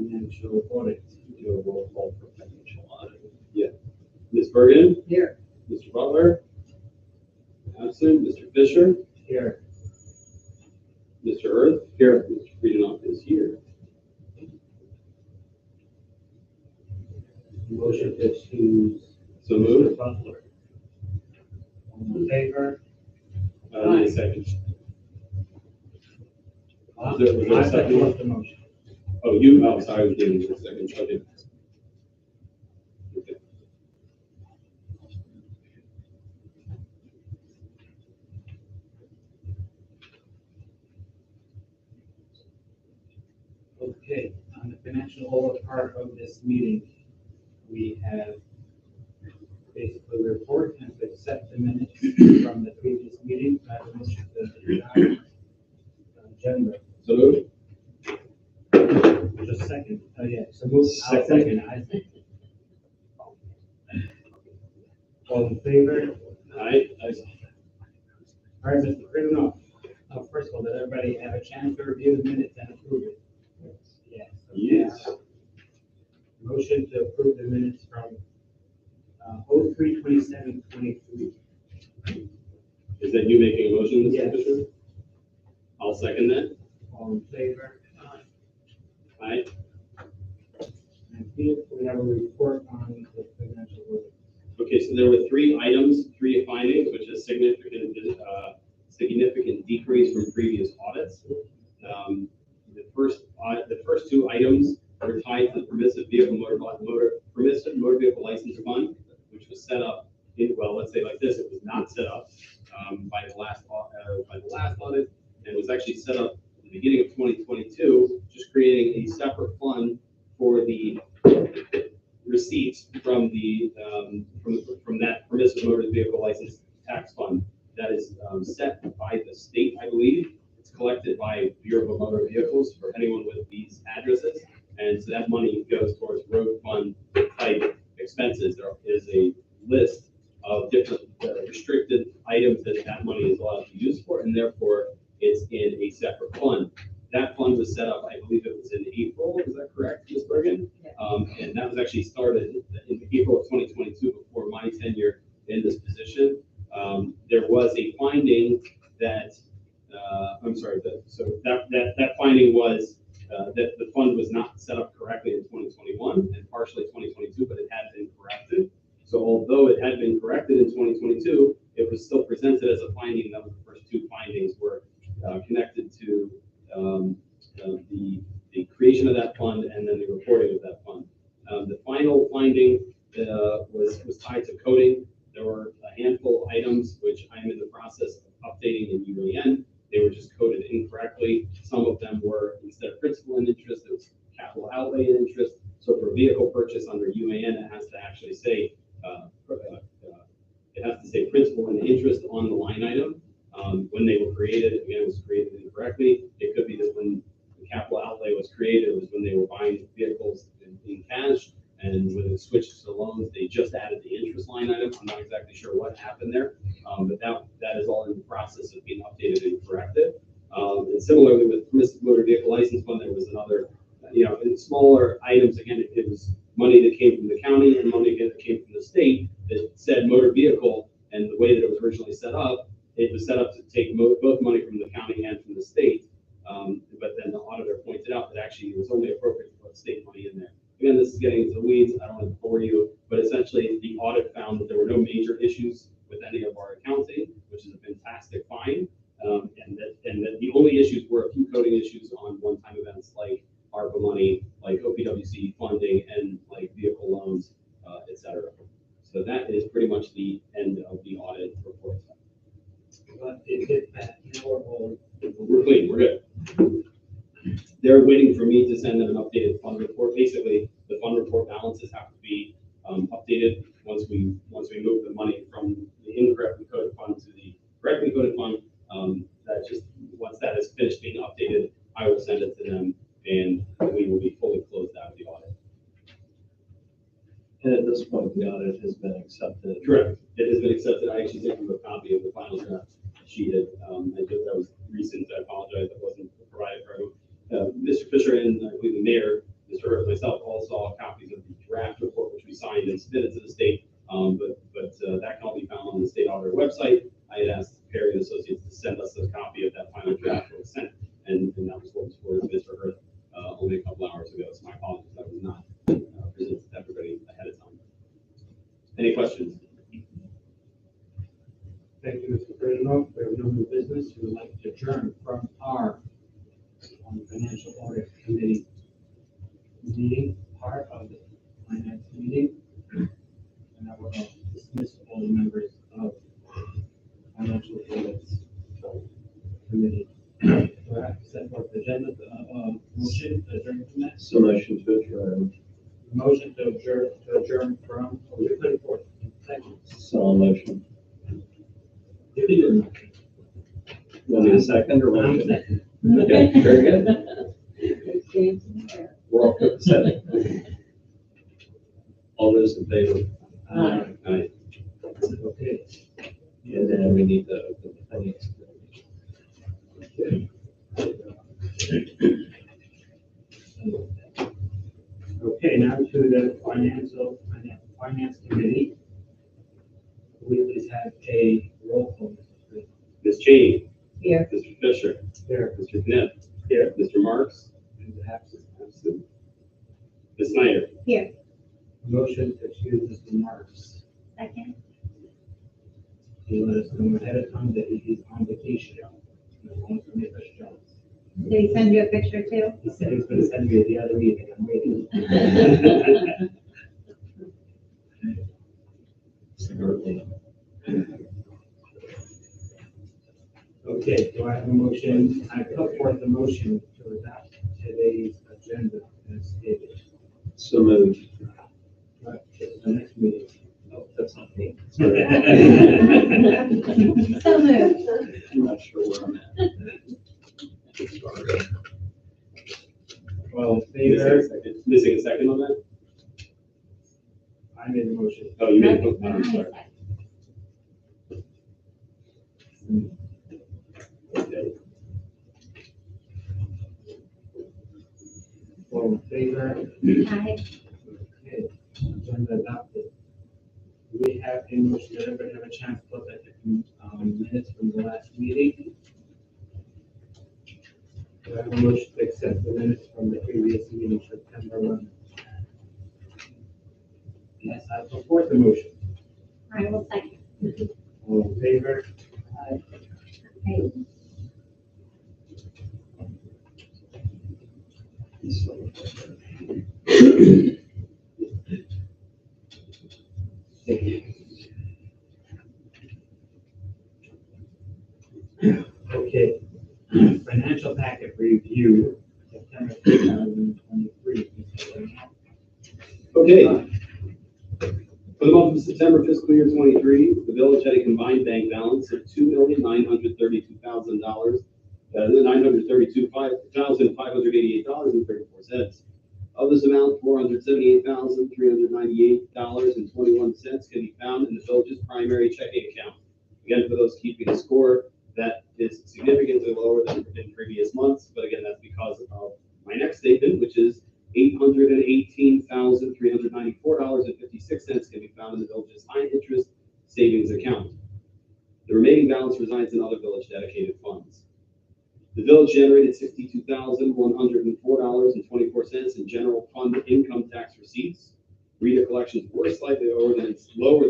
financial audit. Do a roll call for financial audit. Yeah. Ms. Bergen? Here. Mr. Butler? Absent. Mr. Fisher? Here. Mr. Earth? Here. Mr. Friedenoff is here. Motion to excuse So moved. Mr. Butler. All in favor? Need a second. Was there a I second? support the motion. Oh, you, oh, sorry, I was giving you a second. Okay. Okay. Okay, on the financial audit part of this meeting, we have basically a report and to accept the minutes from the previous meeting. I have a motion to adopt agenda. So moved. Just a second. Oh, yeah, so move. I'll second, I think. All in favor? Aye. All right, Mr. Friedenoff. First of all, did everybody have a chance to review the minutes and approve it? Yes. Okay. Yes. Motion to approve the minutes from 03/27/23. Is that you making a motion, Mr. Yes. Fisher? I'll second that. All in favor? Aye. And here we have a report on the financial audit. Okay, so there were three findings, which is significant decrease from previous audits. The first two items were tied to the permissive motor vehicle license fund, which was set up let's say like this, it was not set up by the last audit, and it was actually set up at the beginning of 2022, just creating a separate fund for the receipts from from that permissive motor vehicle license tax fund that is set by the state, I believe. It's collected by Bureau of Motor Vehicles for anyone with these addresses, and so that money goes towards road fund type expenses. There is a list of different restricted items that money is allowed to use for, and therefore it's in a separate fund. That fund was set up, I believe it was in April, is that correct, Ms. Bergen? Yeah. And that was actually started in April of 2022 before my tenure in this position. There was a finding that, that finding was that the fund was not set up correctly in 2021 and partially 2022, but it had been corrected. So although it had been corrected in 2022, it was still presented as a finding. That was the first two findings were connected to the creation of that fund and then the reporting of that fund. The final finding was tied to coding. There were a handful of items which I'm in the process of updating in UAN. They were just coded incorrectly. Some of them were, instead of principal and interest, it was capital outlay and interest. So for vehicle purchase under UAN, it has to actually say principal and interest on the line item. When they were created, again, it was created incorrectly. It could be that when the capital outlay was created, it was when they were buying vehicles in cash, and when it switched to loans, they just added the interest line item. I'm not exactly sure what happened there, but that is all in the process of being updated and corrected. And similarly with permissive motor vehicle license fund, there was another, in smaller items, again, it was money that came from the county and money again that came from the state that said motor vehicle, and the way that it was originally set up, it was set up to take both money from the county and from the state. But then the auditor pointed out that actually it was only appropriate to put state money in there. Again, this is getting into the weeds. I don't want to bore you, but essentially the audit found that there were no major issues with any of our accounting, which is a fantastic find. And that the only issues were a few coding issues on one-time events like ARPA money, like OPWC funding, and like vehicle loans, et cetera. So that is pretty much the end of the audit report. But it did that. We're clean, we're good. They're waiting for me to send them an updated fund report. Basically, the fund report balances have to be updated once we move the money from the incorrectly coded fund to the correctly coded fund. That just once that is finished being updated, I will send it to them, and we will be fully closed out of the audit. And at this point, the audit has been accepted. Correct. It has been accepted. I actually sent you a copy of the final draft sheet. That was recent. I apologize. That wasn't provided for everyone. Mr. Fisher and I believe the mayor, Mr. Mr. Hurst, myself all saw copies of the draft report, which we signed and submitted to the state. But that can all be found on the state auditor website. I had asked Perry and Associates to send us a copy of that final draft that was sent, and that was what was forwarded to Mr. Hurst only a couple hours ago. So my apologies, that was not presented to everybody ahead of time. Any questions? Thank you, Mr. President. We have no new business. We would like to adjourn from our Financial Audit Committee meeting, part of the finance meeting. And I will dismiss all the members of Financial Audit Committee. Do I have to set forth the agenda, motion to adjourn from that? So motion to adjourn. Motion to adjourn from, you're putting forth. Thank you. So motion. You did your motion. Want me to second or I'm motion? second. Okay, very good. We're all good to second. All those in favor? Aye. Okay. And then we need to open the finance committee. Okay, now to the finance committee. We please have a roll call. Ms. Cheney. Here. Mr. Fisher. Here. Mr. Knipp. Here. Mr. Marks. And absent. Absent. Ms. Snyder. Here. Motion to excuse Mr. Marks. Second. He let us know ahead of time that he's on vacation. Did he send you a picture too? He said he was going to send me the other meeting. I'm waiting. Okay, do I have a motion? I put forth a motion to adopt today's agenda as stated. So moved. Right, it's the next meeting. No, that's not me. So moved. I'm not sure where I'm at. Well, in favor, Missing a second on that? I made the motion. Oh, you made it. I'm sorry. Okay. All in favor? Aye. Okay, agenda adopted. We have a motion, did everybody have a chance to look at the minutes from the last meeting? Do I have a motion to accept the minutes from the previous meeting, September 11th? Yes, I put forth the motion. I will second. All in favor? Aye. Okay, financial packet review, September 2023. Okay. For the month of September fiscal year 23, the village had a combined bank balance of $2,932,000, $932,588.34. Of this amount, $478,398.21 can be found in the village's primary checking account. Again, for those keeping score, that is significantly lower than in previous months, but again, that's because of my next statement, which is $818,394.56 can be found in the village's high interest savings account. The remaining balance resides in other village dedicated funds. The village generated $62,104.24 in general fund income tax receipts. Reader collections were slightly lower than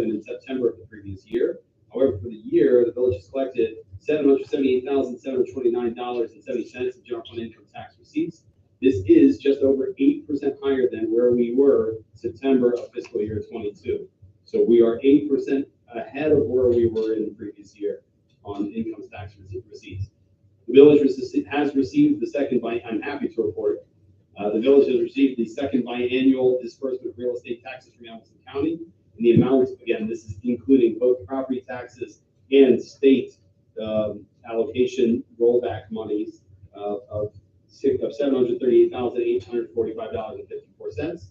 in September of the previous year. However, for the year, the village has collected $778,729.70 in general fund income tax receipts. This is just over 8% higher than where we were September of fiscal year 22. So we are 8% ahead of where we were in the previous year on income tax receipts. The village has received the second I'm happy to report, the village has received the second biannual disbursement of real estate taxes from Hamilton County. And the amount, again, this is including both property taxes and state allocation rollback monies of $738,845.54.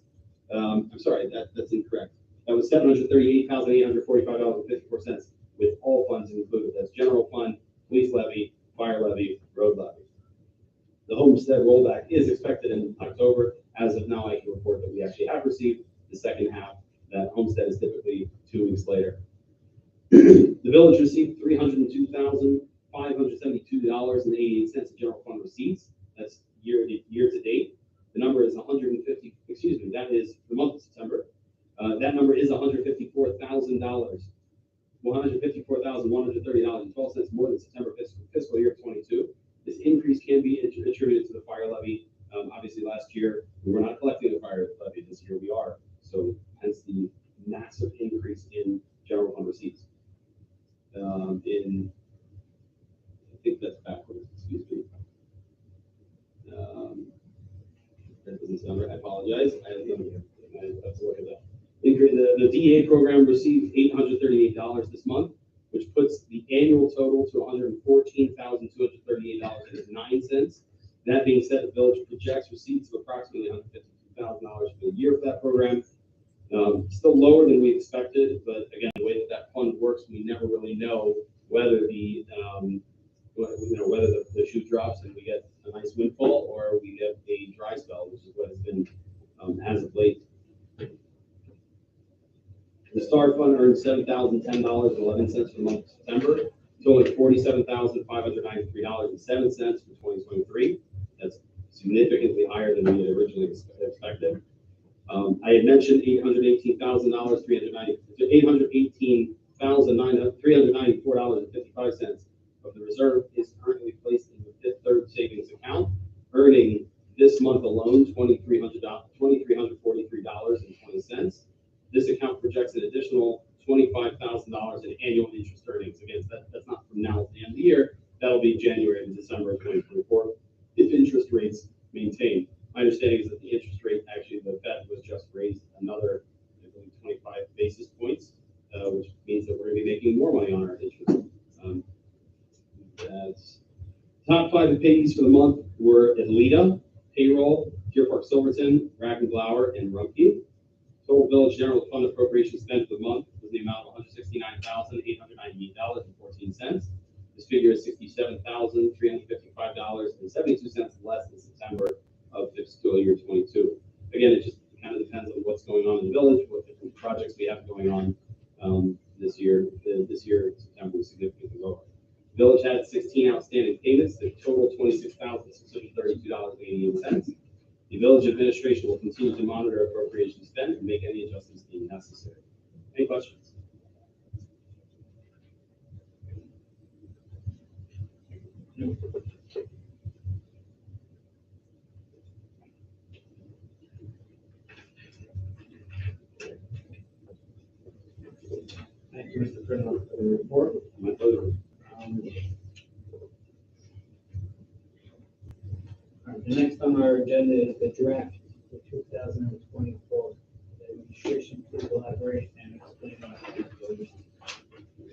I'm sorry, that's incorrect. That was $738,845.54 with all funds included. That's general fund, police levy, fire levy, road levy. The homestead rollback is expected in October. As of now, I actually have received. The second half, that homestead is typically 2 weeks later. The village received $302,572.88 in general fund receipts. That's year to date. The number is 150. Excuse me, that is the month of September. That number is $154,000. $154,130.12 more than September fiscal year 22. This increase can be attributed to the fire levy. Obviously, last year we were not collecting the fire levy. This year we are. So hence the massive increase in general fund receipts. I think that's backwards. Excuse me. That doesn't sound right. I apologize. I have to look at that. The DA program received $838 this month, which puts the annual total to $114,238.09. That being said, the village projects receipts of approximately $152,000 for the year for that program. Still lower than we expected, but again, the way that fund works, we never really know whether whether the shoe drops and we get a nice windfall or we get a dry spell, which is what it's been as of late. The STAR fund earned $7,010.11 for the month of September, totaling $47,593.07 for 2023. That's significantly higher than we had originally expected. I had mentioned $818,394.55 of the reserve is currently placed in the Fifth Third Savings Account, earning this month alone $2,343.20. This account projects an additional $25,000 in annual interest earnings. Again, that's not from now to the end of the year. That'll be January to December of 2024 if interest rates maintain. My understanding is that the interest rate, actually, the Fed was just raised another, I believe, 25 basis points, which means that we're going to be making more money on our interest. That's top 5 payees for the month were Atleta, Payroll, Deer Park Silverton, Rackenbauer, and Rumpke. Total village general fund appropriation spent for the month was the amount of $169,898.14. This figure is $67,355.72 less than September of fiscal year 22. Again, it just kind of depends on what's going on in the village, what different projects we have going on this year. This year, September was significantly lower. The village had 16 outstanding payments that total $26,632.88. The village administration will continue to monitor appropriation spend and make any adjustments deemed necessary. Any questions? Thank you, Mr. President, for the report. My pleasure. All right, the next on our agenda is the draft for 2024. The administration, please elaborate and explain.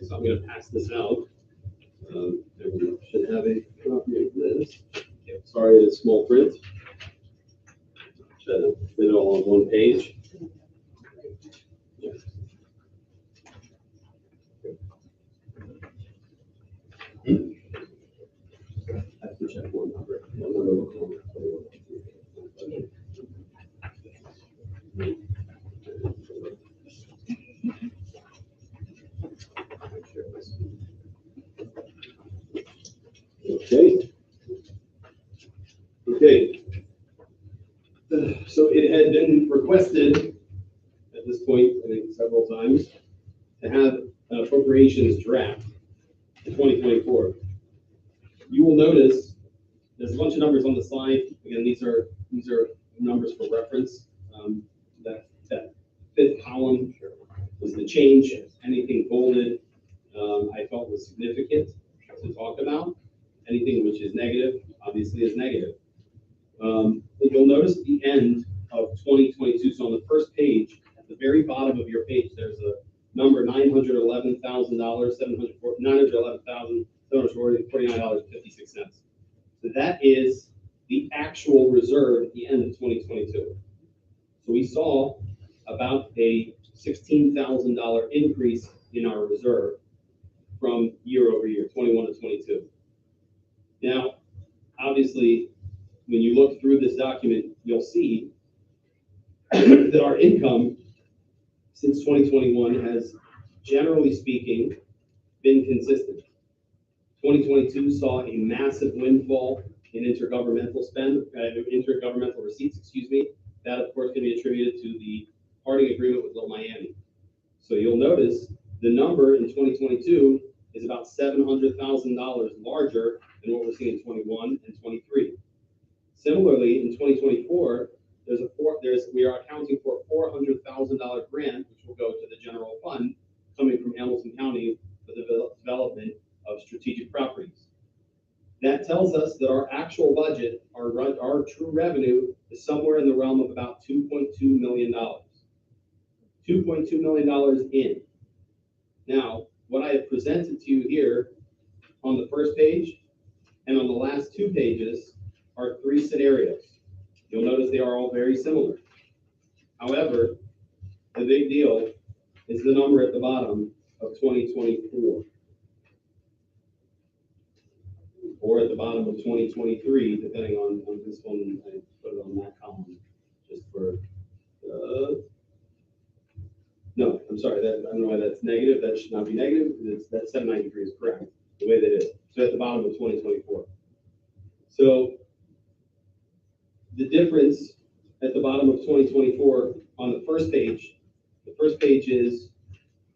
So I'm going to pass this out. Everyone should have a copy of this. Sorry, it's small print. Try to fit it all on one page. I have to check one number. Okay. So it had been requested at this point, I think several times, to have an appropriations draft for 2024. You will notice there's a bunch of numbers on the slide. Again, these are numbers for reference. That fifth column was the change. Anything bolded, I felt was significant to talk about. Anything which is negative, obviously, is negative. You'll notice at the end of 2022, so on the first page, at the very bottom of your page, there's a number $911,749.56. So that is the actual reserve at the end of 2022. So we saw about a $16,000 increase in our reserve from year over year, 21 to 22. Now, obviously, when you look through this document, you'll see that our income since 2021 has, generally speaking, been consistent. 2022 saw a massive windfall in intergovernmental intergovernmental receipts, excuse me. That, of course, can be attributed to the parting agreement with Little Miami. So you'll notice the number in 2022 is about $700,000 larger than what we're seeing in 21 and 23. Similarly, in 2024, we are accounting for a $400,000 grant, which will go to the general fund, coming from Hamilton County for the development of strategic properties. That tells us that our actual budget, our true revenue, is somewhere in the realm of about $2.2 million. $2.2 million in. Now, what I have presented to you here on the first page and on the last two pages are three scenarios. You'll notice they are all very similar. However, the big deal is the number at the bottom of 2024. Or at the bottom of 2023, depending on this one, I put it on that column just for, no, I'm sorry, I don't know why that's negative. That should not be negative. That 793 is correct, the way that it is. So at the bottom of 2024. So the difference at the bottom of 2024 on the first page is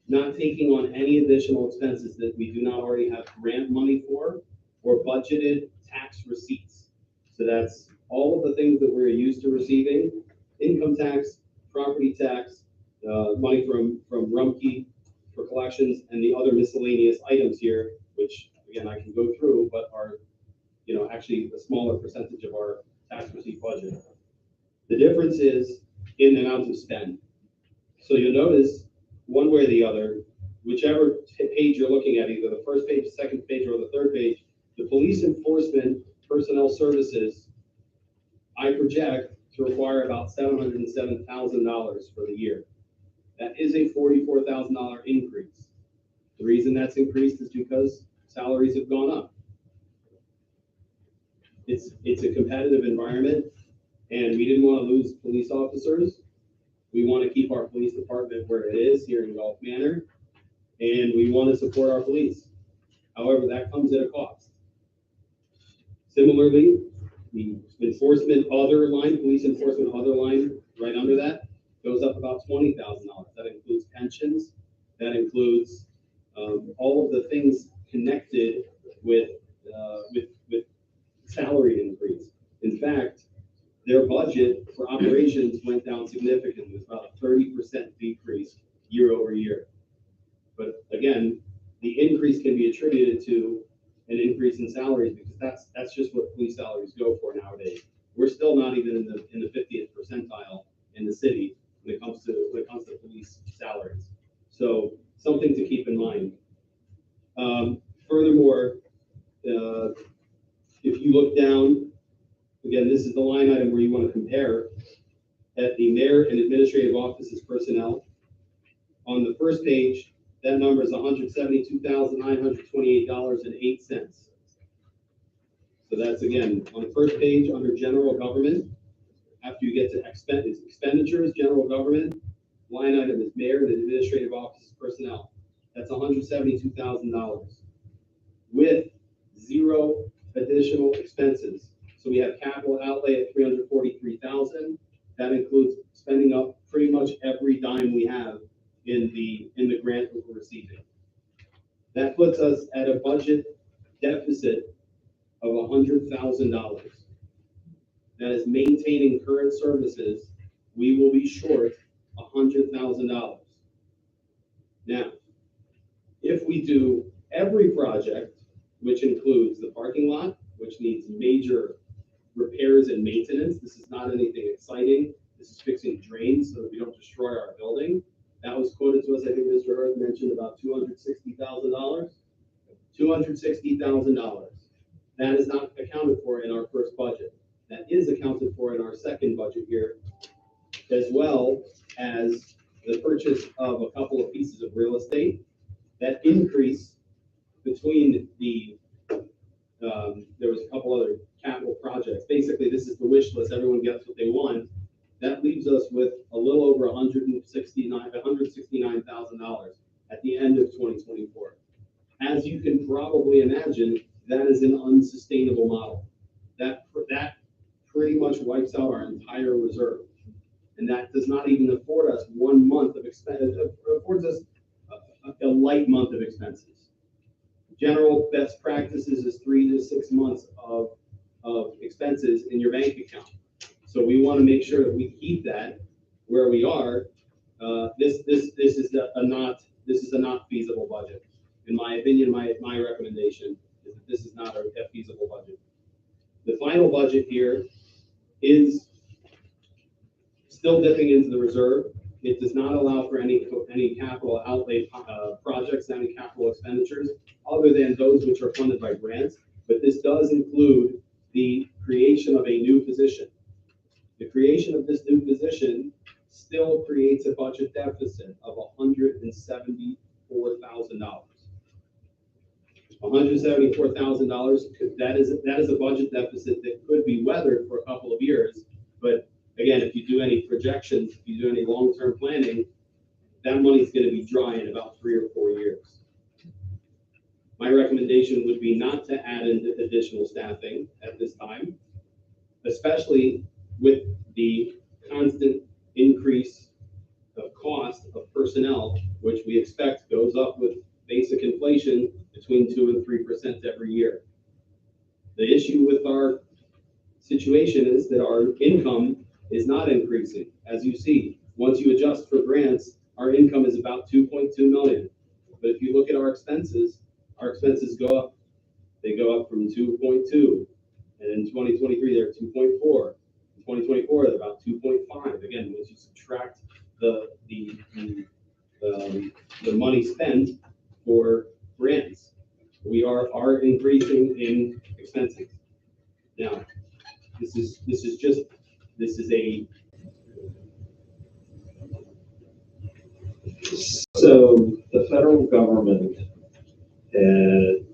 not taking on any additional expenses that we do not already have grant money for or budgeted tax receipts. So that's all of the things that we're used to receiving: income tax, property tax, money from Rumpke for collections, and the other miscellaneous items here, which again I can go through, but are actually a smaller percentage of our tax receipt budget. The difference is in the amount of spend. So you'll notice one way or the other, whichever page you're looking at, either the first page, the second page, or the third page, the police enforcement personnel services, I project to require about $707,000 for the year. That is a $44,000 increase. The reason that's increased is because salaries have gone up. It's a competitive environment, and we didn't want to lose police officers. We want to keep our police department where it is here in Gulf Manor, and we want to support our police. However, that comes at a cost. Similarly, the enforcement other line, police enforcement other line, right under that, goes up about $20,000. That includes pensions. That includes all of the things connected with salary increase. In fact, their budget for operations went down significantly. It was about a 30% decrease year over year. But again, the increase can be attributed to an increase in salaries, because that's just what police salaries go for nowadays. We're still not even in the 50th percentile in the city when it comes to police salaries. So something to keep in mind. Furthermore, if you look down, again, this is the line item where you want to compare at the mayor and administrative offices personnel. On the first page, that number is $172,928.08. So that's, again, on the first page under general government. After you get to expenditures, general government, line item is mayor and administrative offices personnel. That's $172,000 with zero additional expenses. So we have capital outlay at $343,000. That includes spending up pretty much every dime we have in the grant that we're receiving. That puts us at a budget deficit of $100,000. That is maintaining current services. We will be short $100,000. Now, if we do every project, which includes the parking lot, which needs major repairs and maintenance, this is not anything exciting. This is fixing drains so that we don't destroy our building. That was quoted to us, I think Mr. Earth mentioned about $260,000. $260,000. That is not accounted for in our first budget. That is accounted for in our second budget here, as well as the purchase of a couple of pieces of real estate. That increase between there was a couple other capital projects. Basically, this is the wish list. Everyone gets what they want. That leaves us with a little over $169,000 at the end of 2024. As you can probably imagine, that is an unsustainable model. That pretty much wipes out our entire reserve. And that does not even afford us 1 month of expense. It affords us a light month of expenses. General best practices is 3 to 6 months of expenses in your bank account. So we want to make sure that we keep that where we are. This is a not feasible budget. In my opinion, my recommendation is that this is not a feasible budget. The final budget here is still dipping into the reserve. It does not allow for any capital outlay projects, any capital expenditures, other than those which are funded by grants. But this does include the creation of a new position. The creation of this new position still creates a budget deficit of $174,000. $174,000. That is a budget deficit that could be weathered for a couple of years. But again, if you do any projections, if you do any long-term planning, that money is going to be dry in about 3 or 4 years. My recommendation would be not to add in additional staffing at this time, especially with the constant increase of cost of personnel, which we expect goes up with basic inflation between 2 and 3% every year. The issue with our situation is that our income is not increasing. As you see, once you adjust for grants, our income is about 2.2 million. But if you look at our expenses go up. They go up from 2.2, and in 2023 they're 2.4. In 2024 they're about 2.5. Again, once you subtract the money spent for grants, we are increasing in expenses. Now, this is a. So the federal government had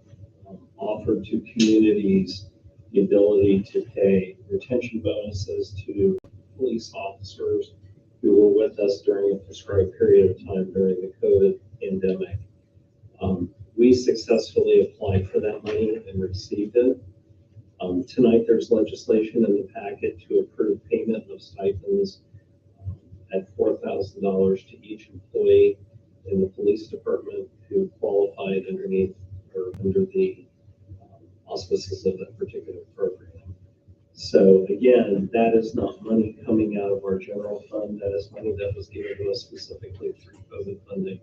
offered to communities the ability to pay retention bonuses to police officers who were with us during a prescribed period of time during the COVID pandemic. We successfully applied for that money and received it. Tonight, there's legislation in the packet to approve payment of stipends at $4,000 to each employee in the police department who qualified underneath or under the auspices of that particular program. So again, that is not money coming out of our general fund. That is money that was given to us specifically through COVID funding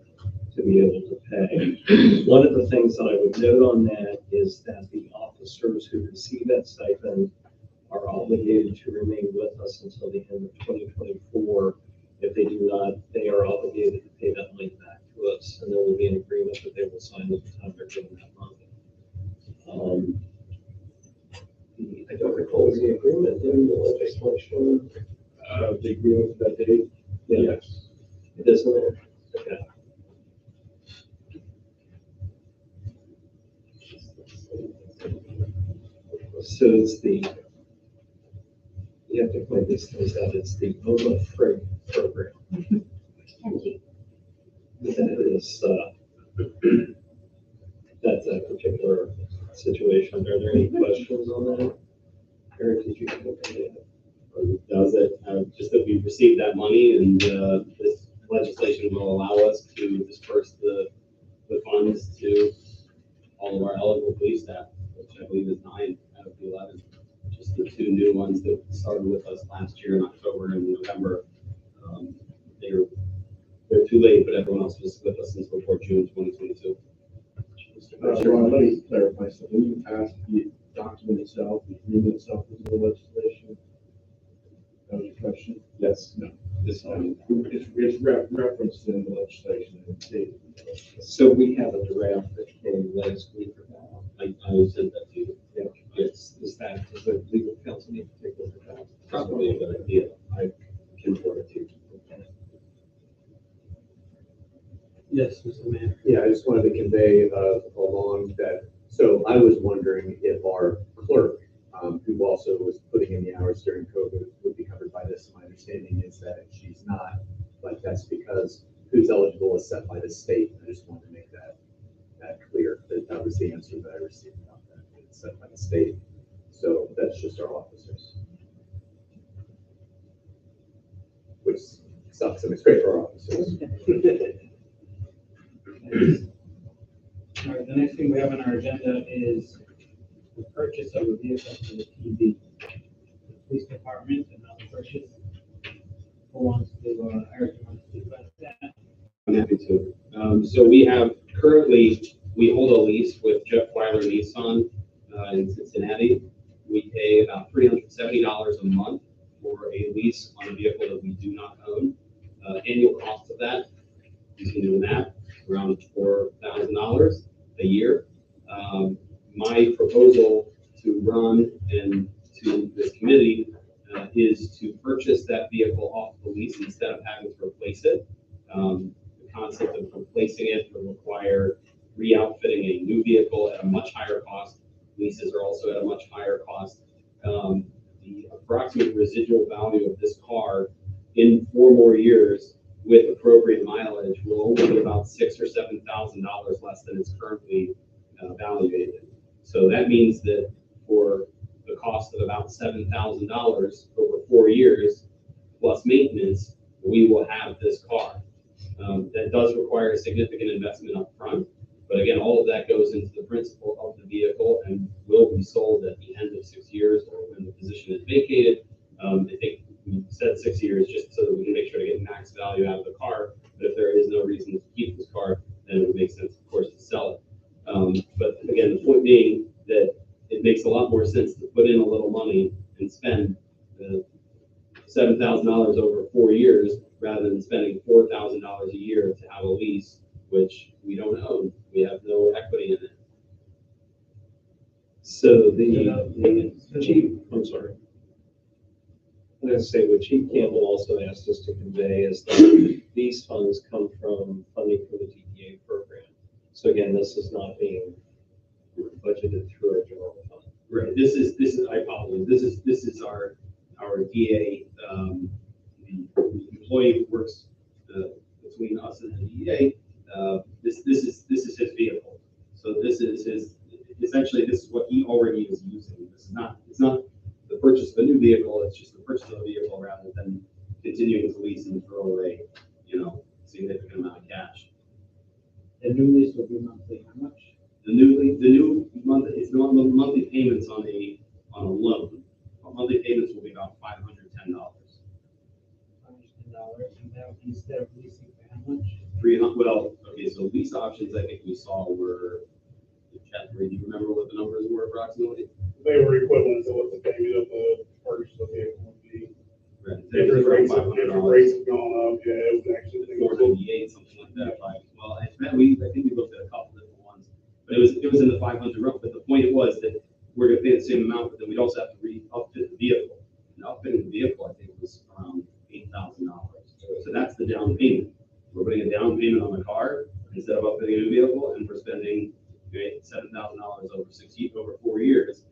to be able to pay. One of the things that I would note on that is that the officers who receive that stipend are obligated to remain with us until the end of 2024. If they do not, they are obligated to pay that money back to us, and there will be an agreement that they will sign at the time they're getting that money. I don't recall the agreement in the legislation. The agreement that date? Yes. It isn't there? Okay. So it's you have to point these things out, it's the OMA FRIG program. That is, that's that particular situation. Are there any questions on that? Eric, did you have anything? That was it. Just that we've received that money, and this legislation will allow us to disperse the funds to all of our eligible police staff, which I believe is 9 out of the 11. Just the 2 new ones that started with us last year in October and November. They're too late, but everyone else was with us since before June 2022. Ron, let me clarify something. In the past, the document itself, the agreement itself was in the legislation. That was your question? Yes. No. It's referenced in the legislation and stated in the legislation. So we have a draft that came last week about. I sent that to you. Yeah. Yes. Does the legal counsel need to take a look at that? Probably a good idea. I can forward it to you. Yes, Mr. Manor. Yeah, I just wanted to convey along that, so I was wondering if our clerk, who also was putting in the hours during COVID, would be covered by this. My understanding is that if she's not, like, that's because who's eligible is set by the state. I just wanted to make that clear, that was the answer that I received about that. It's set by the state. So that's just our officers. Which sucks, and it's great for our officers. All right, the next thing we have on our agenda is the purchase of a vehicle for the PD, the police department, and not the purchase. Who wants to, Eric, you want to speak about that? I'm happy to. So we have currently, we hold a lease with Jeff Weiler Nissan in Cincinnati. We pay about $370 a month for a lease on a vehicle that we do not own. Annual cost of that, you can do the math, around $4,000 a year. My proposal to Ron and to this committee is to purchase that vehicle off the lease instead of having to replace it. The concept of replacing it would require re-outfitting a new vehicle at a much higher cost. Leases are also at a much higher cost. The approximate residual value of this car in 4 more years with appropriate mileage will only be about $6,000 or $7,000 less than it's currently valuated. So that means that for the cost of about $7,000 over 4 years plus maintenance, we will have this car. That does require a significant investment up front. But again, all of that goes into the principal of the vehicle and will be sold at the end of 6 years or when the position is vacated. I think we said 6 years just so that we can make sure to get max value out of the car. But if there is no reason to keep this car, then it would make sense, of course, to sell it. But again, the point being that it makes a lot more sense to put in a little money and spend $7,000 over 4 years rather than spending $4,000 a year to have a lease, which we don't own. We have no equity in it. So the chief, I'm sorry. I'm going to say what Chief Campbell also asked us to convey is that these funds come from funding for the DEA program. So again, this is not being budgeted through our general fund. Right. This is I apologize. This is our DA, the employee who works between us and the DEA. This is his vehicle. So this is his. Essentially, this is what he already is using. It's not the purchase of a new vehicle. It's just the purchase of a vehicle rather than continuing to lease and throw away, significant amount of cash. The new lease will be monthly, how much? The new monthly, it's not the monthly payments on a loan. Monthly payments will be about $510. $510, and that instead of leasing for how much? 300. Well, okay. So lease options, I think we saw were. Catherine, do you remember what the numbers were approximately? They were equivalent to what the payment of the purchase of the vehicle would be. Right. Interest rates have gone up, yeah, it was actually. 498, something like that. Right. Well, I think we looked at a couple different ones, but it was in the 500 range. But the point was that we're going to pay the same amount, but then we'd also have to re-upfit the vehicle. And outfitting the vehicle, I think, was around $8,000. So that's the down payment. We're putting a down payment on the car instead of upfitting a new vehicle, and we're spending $7,000 over 4 years,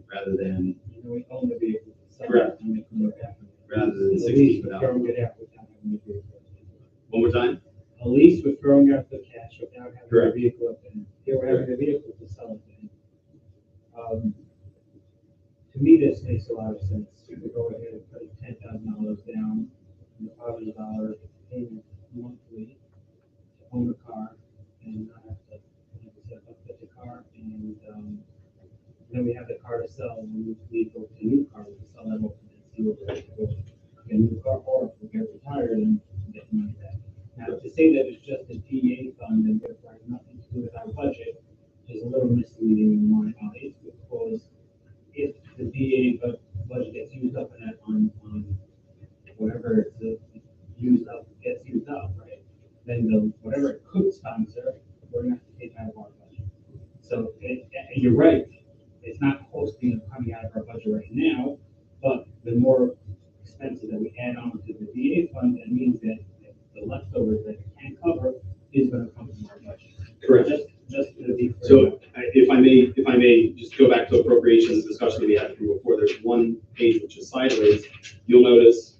rather than We own the vehicle. Correct. Rather than 60 without. Throwing it out without having the vehicle. One more time. A lease with throwing out the cash without having the Correct. vehicle up in. Here we're having the vehicle to sell it in. To me, this makes a lot of sense. To go ahead and put $10,000 down, and $500 payment monthly to own the car and not have to, upfit the car, and then we have the car to sell when we go to a new car, we can sell that off and see what we're going to go. A new car, or if we get retired and get money back. Now, to say that it's just a DA fund and therefore has nothing to do with our budget is a little misleading in my eyes, because if the DA budget gets used up on whatever it's used up, gets used up, right? Then whatever it could sponsor, we're going to have to take out of our budget. So you're right, it's not close to coming out of our budget right now, but the more expenses that we add on to the DA fund, that means that the leftovers that it can't cover is going to come from our budget. Correct. Just to be clear. So if I may just go back to appropriations discussion that we had before. There's one page which is sideways. You'll notice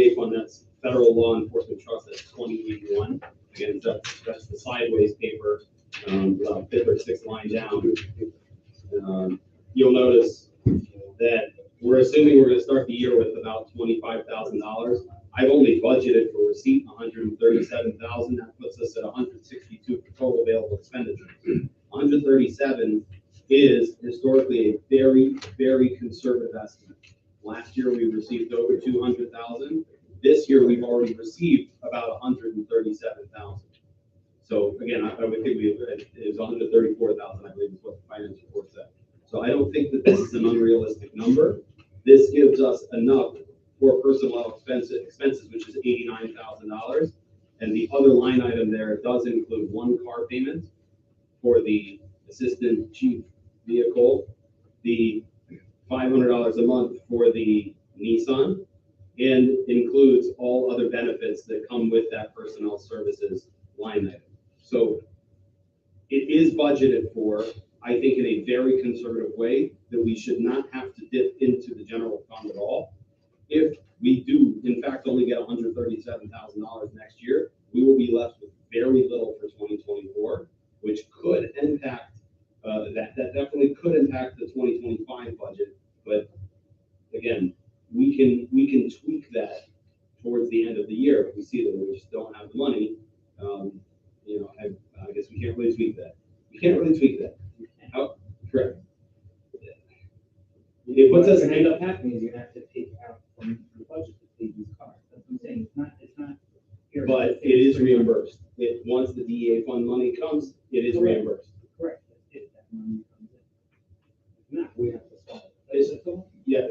DEA fund, that's Federal Law Enforcement Trust, that's 2081. Again, that's the sideways paper, about fifth or sixth line down. You'll notice that we're assuming we're gonna start the year with about $25,000. I've only budgeted for receipt $137,000. That puts us at 162 for total available expenditures. 137 is historically a very, very conservative estimate. Last year, we received over 200,000. This year, we've already received about 137,000. So again, I would think it was 134,000, I believe is what the finance report said. So I don't think that this is an unrealistic number. This gives us enough for personnel expenses, which is $89,000. And the other line item there does include one car payment for the assistant chief vehicle, the $500 a month for the Nissan, and includes all other benefits that come with that personnel services line item. So it is budgeted for, I think, in a very conservative way, that we should not have to dip into the general fund at all. If we do, in fact, only get $137,000 next year, we will be left with very little for 2024, which could impact, that definitely could impact the 2025 budget. But again, we can tweak that towards the end of the year if we see that we just don't have the money. I guess we can't really tweak that. We can't really tweak that. Oh, correct. It puts us. What's gonna end up happening is you're gonna have to take out from the budget to pay these cars. That's what I'm saying. It's not. But it is reimbursed. Once the DEA fund money comes, it is reimbursed. Correct. If that money comes in. If not, we have to solve it. Is it so? Yeah,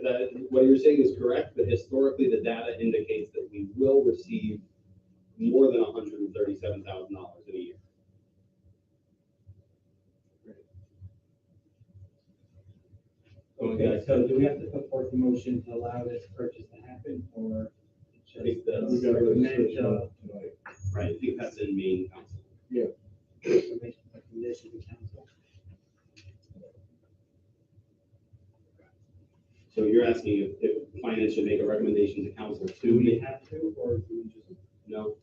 what you're saying is correct, but historically, the data indicates that we will receive more than $137,000 in a year. Okay, so do we have to put forth a motion to allow this purchase to happen, or I think just that's- We got a recommend, decision tonight. Right, I think that's in main council. recommendation to council? So you're asking if finance should make a recommendation to council Do we to, have to, or do we just? no?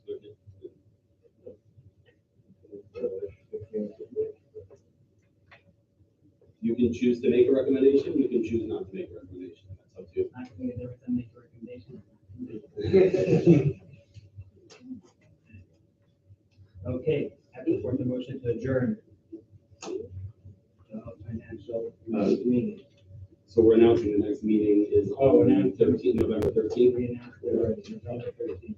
You can choose to make a recommendation, you can choose not to make a recommendation, that's up to you. Not going to every time make a recommendation. Okay, have to forth a motion to adjourn. Financial meeting. So we're announcing the next meeting is Oh, on announced. November 13th. We announced it already, November 13th.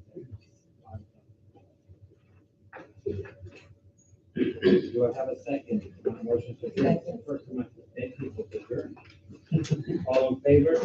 Do I have a second? Motion to adjourn. First, I'm going to thank people for adjourn. All in favor?